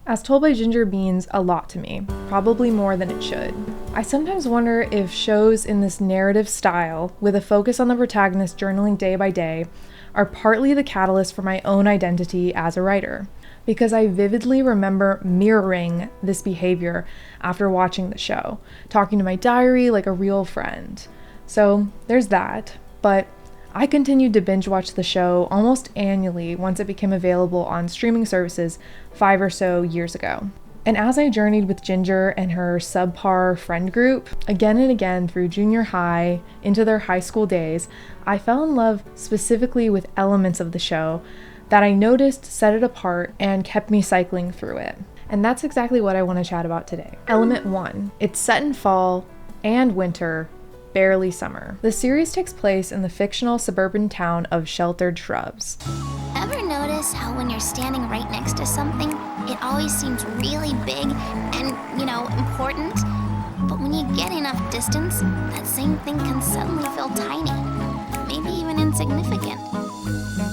As Told by Ginger means a lot to me, probably more than it should. I sometimes wonder if shows in this narrative style, with a focus on the protagonist journaling day by day, are partly the catalyst for my own identity as a writer, because I vividly remember mirroring this behavior after watching the show, talking to my diary like a real friend. So there's that, but I continued to binge watch the show almost annually once it became available on streaming services 5 or so years ago. And as I journeyed with Ginger and her subpar friend group, again and again through junior high into their high school days, I fell in love specifically with elements of the show that I noticed set it apart and kept me cycling through it. And that's exactly what I want to chat about today. Element 1. It's set in fall and winter, barely summer. The series takes place in the fictional suburban town of Sheltered Shrubs. Ever notice how when you're standing right next to something, it always seems really big and, important? But when you get enough distance, that same thing can suddenly feel tiny, maybe even insignificant.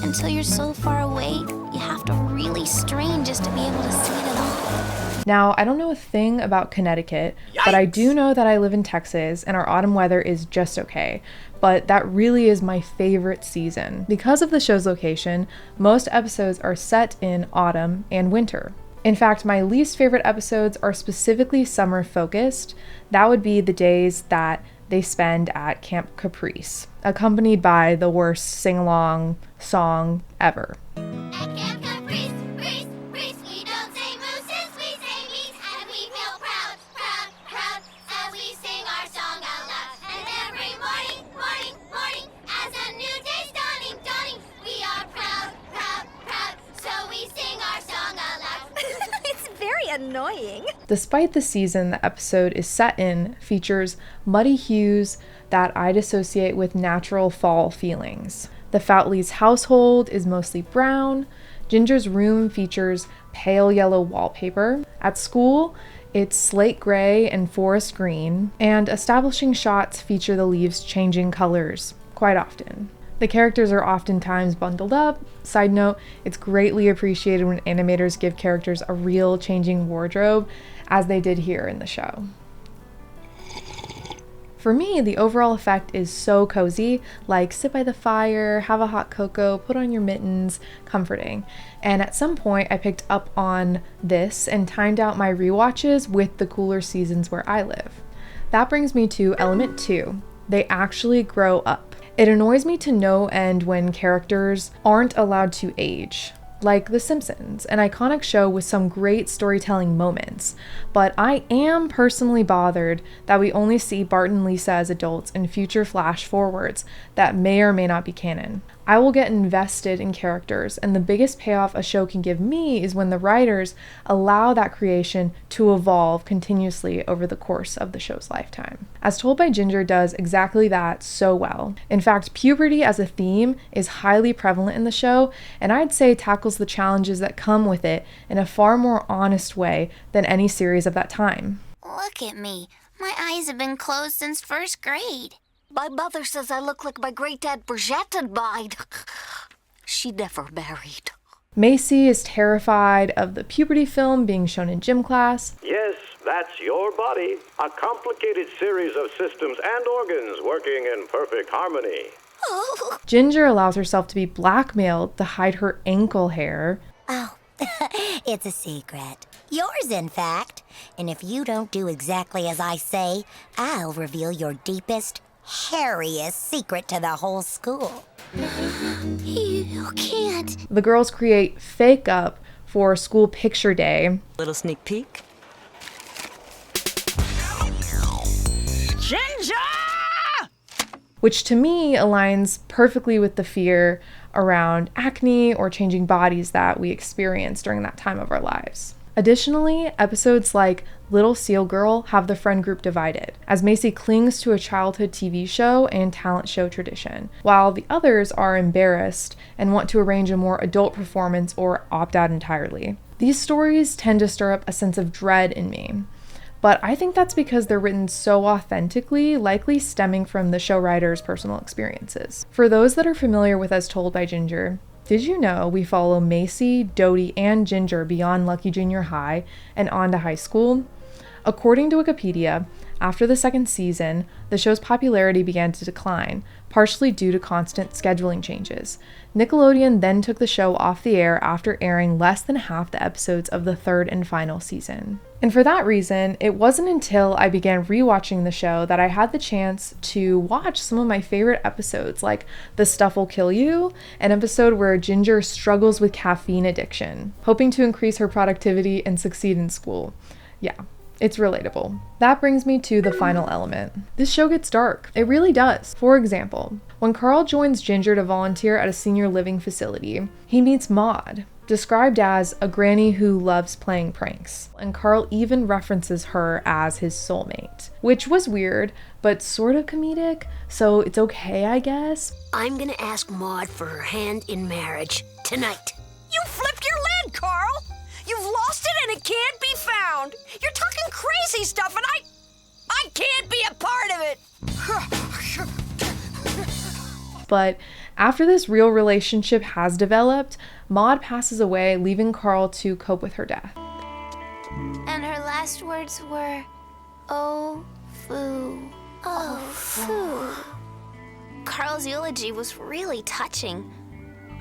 Until you're so far away, you have to really strain just to be able to see it at all. Now, I don't know a thing about Connecticut, but I do know that I live in Texas and our autumn weather is just okay. But that really is my favorite season. Because of the show's location, most episodes are set in autumn and winter. In fact, my least favorite episodes are specifically summer focused. That would be the days that they spend at Camp Caprice, accompanied by the worst sing-along song ever. At Camp Caprice, Reese, we don't say mooses, we say meat, and we feel proud, as we sing our song out loud. And every morning, as a new day's dawning, we are proud, so we sing our song out loud. It's very annoying. Despite the season the episode is set in features muddy hues that I'd associate with natural fall feelings. The Foutley's household is mostly brown. Ginger's room features pale yellow wallpaper. At school, it's slate gray and forest green, and establishing shots feature the leaves changing colors quite often. The characters are oftentimes bundled up. Side note, it's greatly appreciated when animators give characters a real changing wardrobe, as they did here in the show. For me, the overall effect is so cozy, like sit by the fire, have a hot cocoa, put on your mittens, comforting. And at some point, I picked up on this and timed out my rewatches with the cooler seasons where I live. That brings me to element 2. They actually grow up. It annoys me to no end when characters aren't allowed to age. Like The Simpsons, an iconic show with some great storytelling moments. But I am personally bothered that we only see Bart and Lisa as adults in future flash forwards that may or may not be canon. I will get invested in characters, and the biggest payoff a show can give me is when the writers allow that creation to evolve continuously over the course of the show's lifetime. As Told by Ginger does exactly that so well. In fact, puberty as a theme is highly prevalent in the show, and I'd say tackles the challenges that come with it in a far more honest way than any series of that time. Look at me. My eyes have been closed since first grade. My mother says I look like my great-aunt Brigitte had died. She never married. Macy is terrified of the puberty film being shown in gym class. Yes, that's your body. A complicated series of systems and organs working in perfect harmony. Oh. Ginger allows herself to be blackmailed to hide her ankle hair. Oh, it's a secret. Yours, in fact. And if you don't do exactly as I say, I'll reveal your deepest, hairiest secret to the whole school. You can't. The girls create fake up for school picture day. Little sneak peek. Ginger! Which to me aligns perfectly with the fear around acne or changing bodies that we experience during that time of our lives. Additionally, episodes like Little Seal Girl have the friend group divided, as Macy clings to a childhood TV show and talent show tradition, while the others are embarrassed and want to arrange a more adult performance or opt out entirely. These stories tend to stir up a sense of dread in me, but I think that's because they're written so authentically, likely stemming from the show writer's personal experiences. For those that are familiar with As Told by Ginger, Did you know we follow Macy, Dodie, and Ginger beyond Lucky Junior High and on to high school? According to Wikipedia, after the second season, the show's popularity began to decline, partially due to constant scheduling changes. Nickelodeon then took the show off the air after airing less than half the episodes of the third and final season. And for that reason, it wasn't until I began rewatching the show that I had the chance to watch some of my favorite episodes, like The Stuff Will Kill You, an episode where Ginger struggles with caffeine addiction, hoping to increase her productivity and succeed in school. Yeah. It's relatable. That brings me to the final element. This show gets dark. It really does. For example, when Carl joins Ginger to volunteer at a senior living facility, he meets Maud, described as a granny who loves playing pranks, and Carl even references her as his soulmate, which was weird, but sort of comedic, so it's okay, I guess. I'm gonna ask Maud for her hand in marriage tonight. You flipped your lid, Carl! You've lost it and it can't be found! You're talking crazy stuff and I can't be a part of it! But after this real relationship has developed, Maud passes away, leaving Carl to cope with her death. And her last words were, "Oh, foo. Oh, foo." Carl's eulogy was really touching.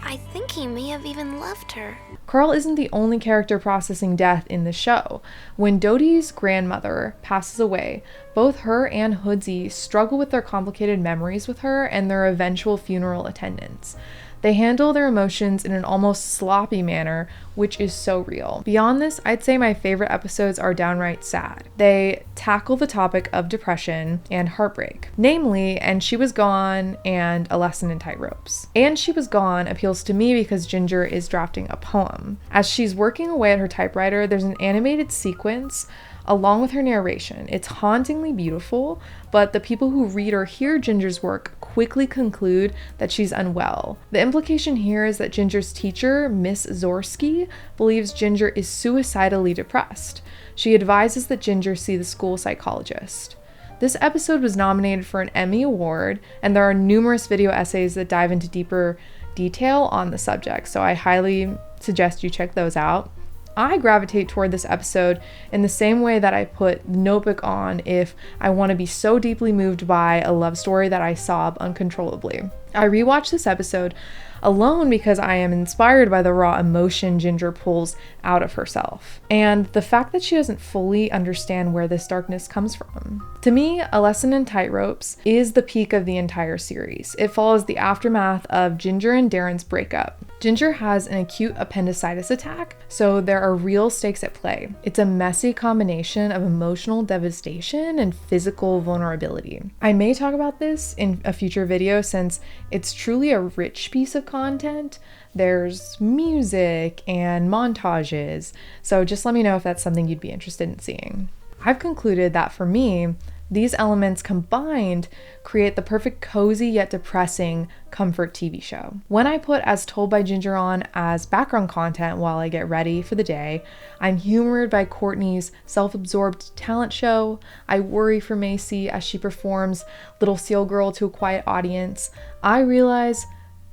I think he may have even loved her. Carl isn't the only character processing death in the show. When Dodie's grandmother passes away, both her and Hoodsy struggle with their complicated memories with her and their eventual funeral attendance. They handle their emotions in an almost sloppy manner, which is so real. Beyond this, I'd say my favorite episodes are downright sad. They tackle the topic of depression and heartbreak, namely And She Was Gone and A Lesson in Tightropes. And She Was Gone appeals to me because Ginger is drafting a poem. As she's working away at her typewriter, there's an animated sequence along with her narration. It's hauntingly beautiful, but the people who read or hear Ginger's work quickly conclude that she's unwell. The implication here is that Ginger's teacher, Miss Zorsky, believes Ginger is suicidally depressed. She advises that Ginger see the school psychologist. This episode was nominated for an Emmy Award, and there are numerous video essays that dive into deeper detail on the subject, so I highly suggest you check those out. I gravitate toward this episode in the same way that I put Notebook on if I want to be so deeply moved by a love story that I sob uncontrollably. I rewatched this episode alone because I am inspired by the raw emotion Ginger pulls out of herself, and the fact that she doesn't fully understand where this darkness comes from. To me, A Lesson in Tightropes is the peak of the entire series. It follows the aftermath of Ginger and Darren's breakup. Ginger has an acute appendicitis attack, so there are real stakes at play. It's a messy combination of emotional devastation and physical vulnerability. I may talk about this in a future video since it's truly a rich piece of content. There's music and montages, so just let me know if that's something you'd be interested in seeing. I've concluded that for me, these elements combined create the perfect cozy yet depressing comfort TV show. When I put As Told by Ginger on as background content while I get ready for the day, I'm humored by Courtney's self-absorbed talent show. I worry for Macy as she performs Little Seal Girl to a quiet audience. I realize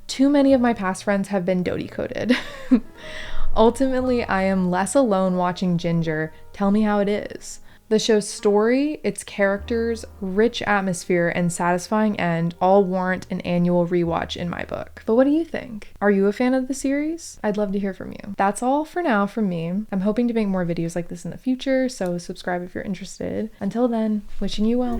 too many of my past friends have been Dodie-coded. Ultimately, I am less alone watching Ginger tell me how it is. The show's story, its characters, rich atmosphere, and satisfying end all warrant an annual rewatch in my book. But what do you think? Are you a fan of the series? I'd love to hear from you. That's all for now from me. I'm hoping to make more videos like this in the future, so subscribe if you're interested. Until then, wishing you well.